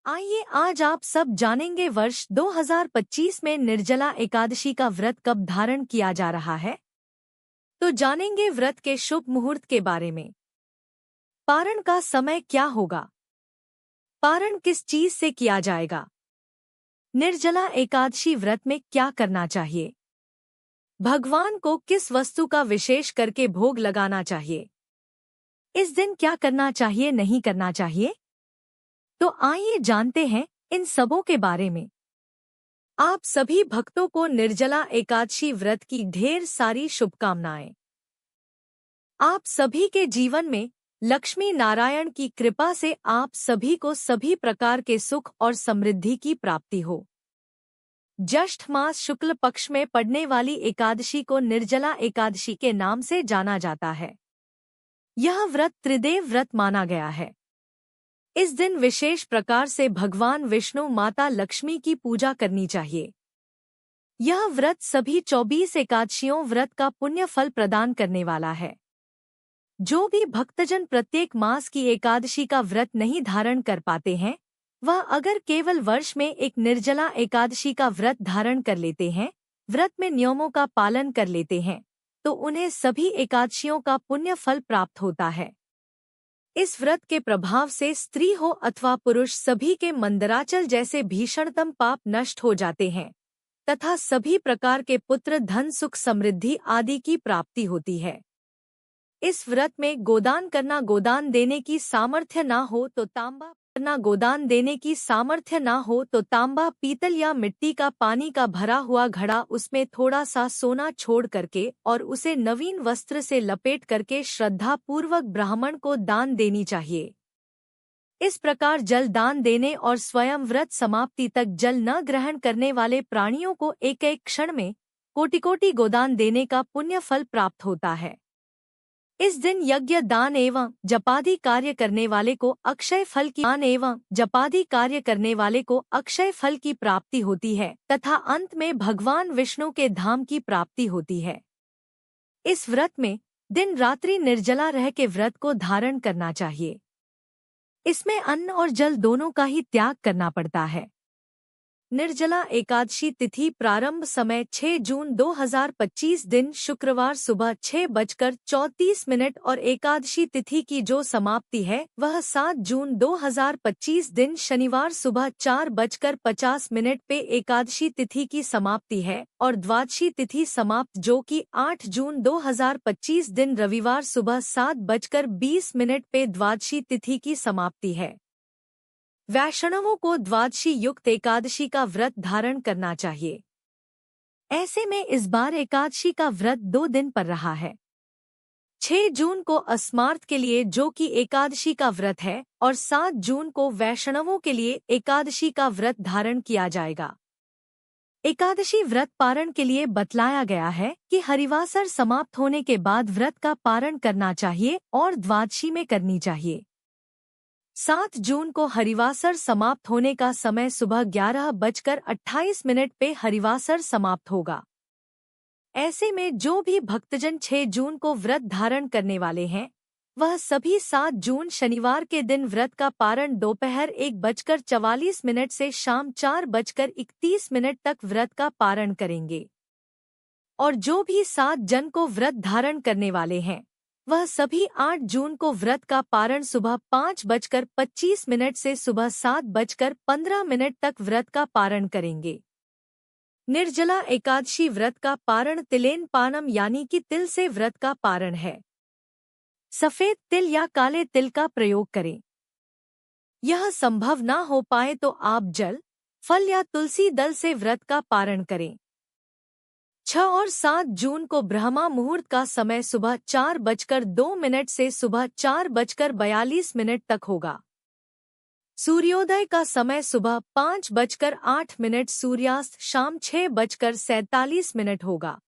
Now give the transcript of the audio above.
आइए आज आप सब जानेंगे वर्ष 2025 में निर्जला एकादशी का व्रत कब धारण किया जा रहा है। तो जानेंगे व्रत के शुभ मुहूर्त के बारे में। पारण का समय क्या होगा, पारण किस चीज से किया जाएगा, निर्जला एकादशी व्रत में क्या करना चाहिए, भगवान को किस वस्तु का विशेष करके भोग लगाना चाहिए, इस दिन क्या करना चाहिए नहीं करना चाहिए। तो आइए जानते हैं इन सबों के बारे में। आप सभी भक्तों को निर्जला एकादशी व्रत की ढेर सारी शुभकामनाएं। आप सभी के जीवन में लक्ष्मी नारायण की कृपा से आप सभी को सभी प्रकार के सुख और समृद्धि की प्राप्ति हो। ज्येष्ठ मास शुक्ल पक्ष में पड़ने वाली एकादशी को निर्जला एकादशी के नाम से जाना जाता है। यह व्रत त्रिदेव व्रत माना गया है। इस दिन विशेष प्रकार से भगवान विष्णु माता लक्ष्मी की पूजा करनी चाहिए। यह व्रत सभी 24 एकादशियों व्रत का पुण्य फल प्रदान करने वाला है। जो भी भक्तजन प्रत्येक मास की एकादशी का व्रत नहीं धारण कर पाते हैं, वह अगर केवल वर्ष में एक निर्जला एकादशी का व्रत धारण कर लेते हैं, व्रत में नियमों का पालन कर लेते हैं, तो उन्हें सभी एकादशियों का पुण्य फल प्राप्त होता है। इस व्रत के प्रभाव से स्त्री हो अथवा पुरुष सभी के मंदराचल जैसे भीषणतम पाप नष्ट हो जाते हैं तथा सभी प्रकार के पुत्र धन सुख समृद्धि आदि की प्राप्ति होती है। इस व्रत में गोदान करना, गोदान देने की सामर्थ्य ना हो तो तांबा करना, गोदान देने की सामर्थ्य ना हो तो तांबा, पीतल या मिट्टी का पानी का भरा हुआ घड़ा, उसमें थोड़ा सा सोना छोड़ करके और उसे नवीन वस्त्र से लपेट करके श्रद्धा पूर्वक ब्राह्मण को दान देनी चाहिए। इस प्रकार जल दान देने और स्वयं व्रत समाप्ति तक जल न ग्रहण करने वाले प्राणियों को एक एक क्षण में कोटि-कोटि गोदान देने का पुण्य फल प्राप्त होता है। इस दिन यज्ञ दान एवं जपादि कार्य करने वाले को अक्षय फल की दान एवं जपादि कार्य करने वाले को अक्षय फल की प्राप्ति होती है तथा अंत में भगवान विष्णु के धाम की प्राप्ति होती है। इस व्रत में दिन रात्रि निर्जला रह के व्रत को धारण करना चाहिए। इसमें अन्न और जल दोनों का ही त्याग करना पड़ता है। निर्जला एकादशी तिथि प्रारंभ समय 6 जून 2025 दिन शुक्रवार सुबह 6:34 और एकादशी तिथि की जो समाप्ति है वह 7 जून 2025 दिन शनिवार सुबह 4:50 पे एकादशी तिथि की समाप्ति है और द्वादशी तिथि समाप्त जो कि 8 जून 2025 दिन रविवार सुबह 7:20 पे द्वादशी तिथि की समाप्ति है। वैष्णवों को द्वादशी युक्त एकादशी का व्रत धारण करना चाहिए। ऐसे में इस बार एकादशी का व्रत 2 दिन पर रहा है। 6 जून को अस्मार्थ के लिए जो कि एकादशी का व्रत है और 7 जून को वैष्णवों के लिए एकादशी का व्रत धारण किया जाएगा। एकादशी व्रत पारण के लिए बतलाया गया है कि हरिवासर समाप्त होने के बाद व्रत का पारण करना चाहिए और द्वादशी में करनी चाहिए। 7 जून को हरिवासर समाप्त होने का समय सुबह 11:28 पे हरिवासर समाप्त होगा। ऐसे में जो भी भक्तजन 6 जून को व्रत धारण करने वाले हैं, वह सभी 7 जून शनिवार के दिन व्रत का पारण दोपहर 1:44 से शाम 4:31 तक व्रत का पारण करेंगे। और जो भी 7 जन को व्रत धारण करने वाले हैं, वह सभी 8 जून को व्रत का पारण सुबह 5:25 से सुबह 7:15 तक व्रत का पारण करेंगे। निर्जला एकादशी व्रत का पारण तिलेन पानम यानी कि तिल से व्रत का पारण है। सफेद तिल या काले तिल का प्रयोग करें। यह संभव न हो पाए तो आप जल, फल या तुलसी दल से व्रत का पारण करें। 6 और 7 जून को ब्रह्मा मुहूर्त का समय सुबह 4:02 से सुबह 4:42 तक होगा। सूर्योदय का समय सुबह 5:08, सूर्यास्त शाम 6:47 होगा।